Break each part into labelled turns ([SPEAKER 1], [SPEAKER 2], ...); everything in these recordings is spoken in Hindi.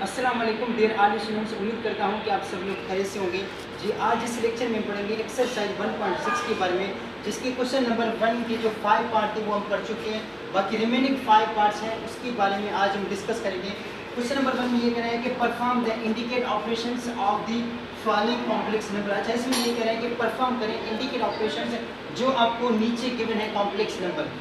[SPEAKER 1] अस्सलाम वालेकुम डियर ऑल स्टूडेंट्स, उम्मीद करता हूँ कि आप सब लोग खैरियत से होंगे। जी, आज इस लेक्चर में पढ़ेंगे एक्सरसाइज 1.6 के बारे में, जिसकी क्वेश्चन नंबर 1 की जो 5 पार्ट थे वो हम पढ़ चुके हैं। बाकी रिमेनिंग 5 पार्ट्स हैं, उसके बारे में आज हम डिस्कस करेंगे। क्वेश्चन नंबर 1 में ये कह रहा है कि perform the indicate operations of the following complex number. अच्छा, इसमें ये कह रहा है कि परफॉर्म करें इंडिकेट ऑपरेशंस जो आपको नीचे गिवन है कॉम्प्लेक्स नंबर।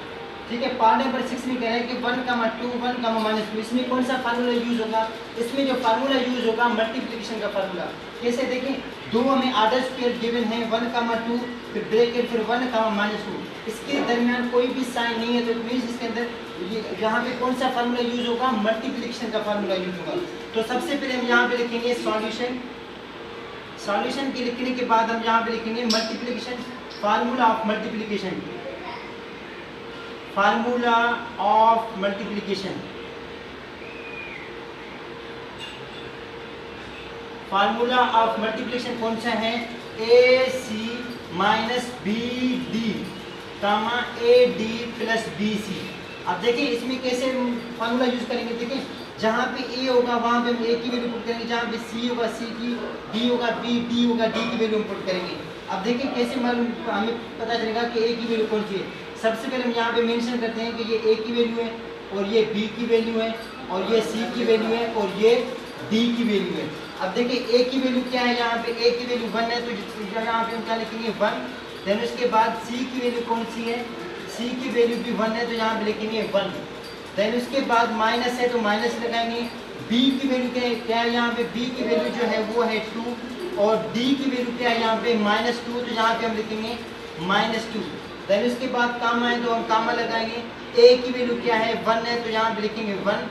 [SPEAKER 1] ठीक है, पार्ट नंबर 6 में कह रहा है कि 1, 2, 1, -2। इसमें कौन सा फार्मूला यूज होगा? इसमें जो फार्मूला यूज होगा मल्टीप्लिकेशन का फार्मूला। कैसे देखें, दो हमें आर्डर स्क्वायर गिवन है 1, 2, फिर ब्रैकेट, फिर 1, -2। इसके दरमियान कोई भी साइन नहीं है, तो मीन्स इसके अंदर यहाँ पे कौन सा फार्मूला यूज होगा? मल्टीप्लिकेशन का फार्मूला यूज होगा। तो सबसे पहले हम यहाँ पे लिखेंगे सॉल्यूशन। सॉल्यूशन के लिखने के बाद हम यहाँ पे लिखेंगे multiplication, formula of multiplication. Formula of multiplication, formula of multiplication कौन सा है? AC - BD, AD + BC। अब देखिए इसमें कैसे फार्मूला यूज करेंगे। देखिए, जहाँ पे A होगा वहाँ पे हम A की वैल्यू पुट करेंगे, जहाँ पे C होगा C की, B होगा B, D होगा D की वैल्यू हम पुट करेंगे। अब देखिए कैसे मालूम हमें पता चलेगा कि A की वैल्यू कौन सी है। सबसे पहले हम यहाँ पे मेंशन करते हैं कि ये A की वैल्यू है, और ये B की वैल्यू है, और ये C की वैल्यू है, और ये D की वैल्यू है। अब देखिए A की वैल्यू क्या है? यहाँ पे A की वैल्यू 1 है, तो यहाँ पे हम क्या लिखेंगे? 1। देन उसके बाद C की वैल्यू कौन सी है? C की वैल्यू भी 1 है, तो यहाँ पे लिखेंगे 1। देन उसके बाद माइनस है, तो माइनस लगाएंगे। B की वैल्यू क्या है? यहाँ पे B की वैल्यू जो है वो है 2, और D की वैल्यू क्या है? यहाँ पे -2, तो यहाँ पे हम लिखेंगे -2। देन उसके बाद कामा है, तो हम कामा लगाएंगे। A की वैल्यू क्या है? 1 है, तो यहाँ पे लिखेंगे 1।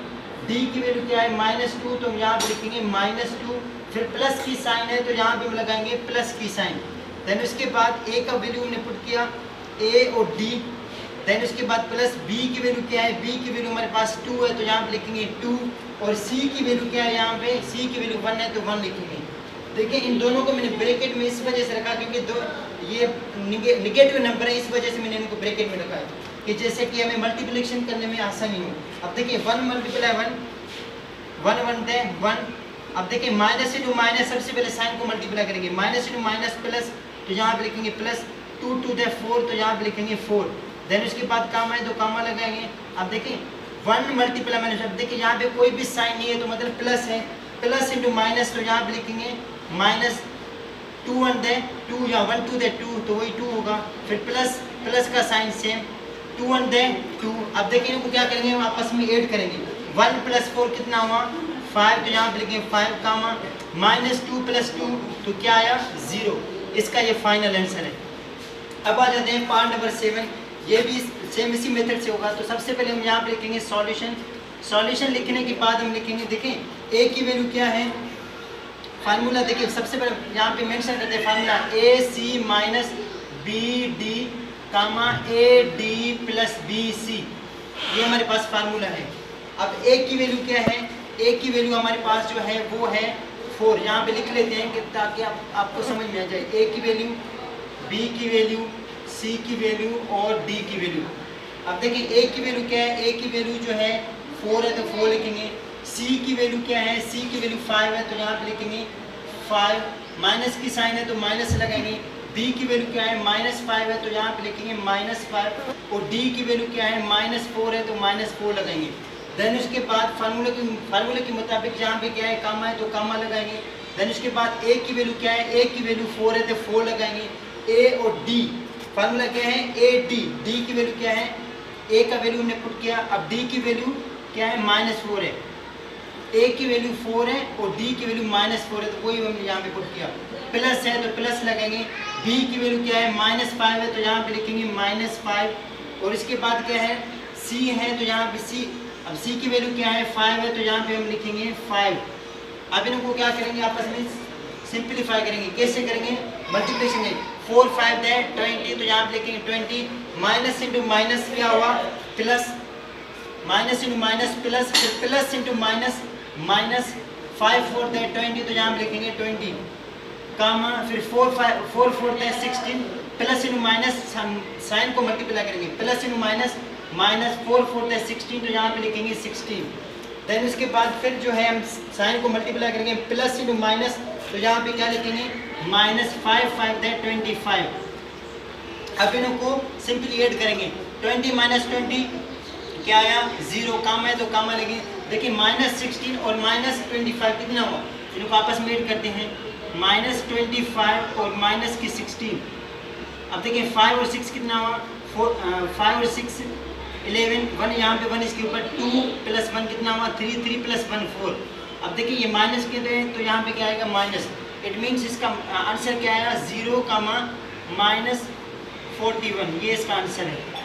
[SPEAKER 1] D की वैल्यू क्या है? -2, तो हम यहाँ पे लिखेंगे -2। फिर प्लस की साइन है, तो यहाँ पे हम लगाएंगे प्लस की साइन। देन उसके बाद A का वैल्यू हमने पुट किया, A और D। देन उसके बाद प्लस B की वैल्यू क्या है? B की वैल्यू हमारे पास 2 है, तो यहाँ पे लिखेंगे 2। और C की वैल्यू क्या है? यहाँ पे C की वैल्यू 1 है, तो 1 लिखेंगे। देखिए, इन दोनों को मैंने ब्रैकेट में इस वजह से रखा क्योंकि दो ये निगेटिव नंबर है, इस वजह से मैंने इनको ब्रैकेट में रखा है कि जैसे कि हमें मल्टीप्लिकेशन करने में आसानी हो। अब देखिए 1 × 1, 1 1 दे 1। अब देखिए माइनस से टू माइनस, सबसे पहले साइन को मल्टीप्लाई करेंगे। माइनस से टू माइनस प्लस, तो यहाँ पे लिखेंगे प्लस। 2 2 दे 4, तो यहाँ पे लिखेंगे 4। देन उसके बाद कामा है, तो कामा लगाएंगे। अब देखिए 1 मल्टीप्लाई माइनस, अब देखिए यहाँ पे कोई भी साइन नहीं है, तो मतलब प्लस है। प्लस इंटू माइनस, तो यहाँ पे लिखेंगे -2 1 दे 2, या 1 2 दे 2, तो वही 2 होगा। फिर प्लस प्लस का साइन सेम, 2 1 दे 2। अब देखिए इनको क्या करेंगे? हम आपस में ऐड करेंगे। 1 + 4 कितना हुआ? 5, तो यहाँ पे लिखेंगे 5 कामा -2 + 2, तो क्या आया? 0। इसका ये फाइनल आंसर है। अब आ जाते हैं पार्ट नंबर 7। ये भी सेम इसी मेथड से होगा। तो सबसे पहले हम यहाँ पे लिखेंगे सॉल्यूशन। सॉल्यूशन लिखने के बाद हम लिखेंगे, देखें A की वैल्यू क्या है? फार्मूला देखिए सबसे पहले यहाँ पे मेंशन करते हैं formula AC - BD, AD + BC। ये हमारे पास फार्मूला है। अब A की वैल्यू क्या है? A की वैल्यू हमारे पास जो है वो है 4। यहाँ पे लिख लेते हैं कि ताकि आपको समझ में आ जाए। A की वैल्यू, B की वैल्यू, C की वैल्यू और D की वैल्यू। अब देखिए A की वैल्यू क्या है? A की वैल्यू जो है 4 है, तो 4 लिखेंगे। C की वैल्यू क्या है? C की वैल्यू 5 है, तो यहाँ पे लिखेंगे 5। माइनस की साइन है, तो माइनस लगाएंगे। D की वैल्यू क्या है? -5 है, तो यहाँ पे लिखेंगे -5। और D की वैल्यू क्या है? -4 है, तो -4 लगाएंगे। देन उसके बाद फार्मूले के मुताबिक यहाँ पे क्या है? कामा है, तो कामा लगाएंगे। देन उसके बाद A की वैल्यू क्या है? A की वैल्यू 4 है, तो 4 लगाएंगे। A और D, फार्मूला क्या है? AD। D की वैल्यू क्या है? A का वैल्यू हमने पुट किया। अब D की वैल्यू क्या है? -4 है। A की वैल्यू 4 है और D की वैल्यू -4 है, तो वही हमने यहाँ पे पुट किया। प्लस है, तो प्लस लगाएंगे। B की वैल्यू क्या है? -5 है, तो यहाँ पे लिखेंगे -5। और इसके बाद क्या है? C है, तो यहाँ पे C। अब C की वैल्यू क्या है? 5 है, तो यहाँ पे हम लिखेंगे 5। अब इनको क्या करेंगे? आपस में सिंप्लीफाई करेंगे। कैसे करेंगे? मल्टीप्लिकेशन है। 4 5 दे 20, तो यहाँ पे लिखेंगे 20। माइनस इंटू माइनस क्या हुआ? Plus. Minus into minus plus, फिर प्लस इंटू माइनस माइनस। 5 4 दे 20, तो यहाँ पे लिखेंगे 20 कामा। फिर 4 4 दे 16। प्लस इंटू माइनस साइन को मल्टीप्लाई करेंगे। प्लस इंटू माइनस -4 4 दे 16, तो यहाँ पे लिखेंगे 16। देन उसके बाद फिर जो है हम साइन को मल्टीप्लाई करेंगे प्लस इंटू माइनस, तो यहाँ पे क्या लिखेंगे -5 5 दैट 25। अब इनको सिंपली ऐड करेंगे 20 माइनस 20 क्या आया 0, काम है तो काम लगे। देखिए -16 और -25 कितना हुआ, इनको आपस में ऐड करते हैं -25 और -16। अब देखिए 5 और 6 कितना हुआ 5 और 6 11, 1 यहाँ पे 1 इसके ऊपर 2 + 1 कितना हुआ 3 3 + 1 4। अब देखिए ये माइनस के हैं तो यहाँ पे क्या आएगा माइनस, इट मीन्स इसका आंसर क्या आया 0, -41, ये इसका आंसर है।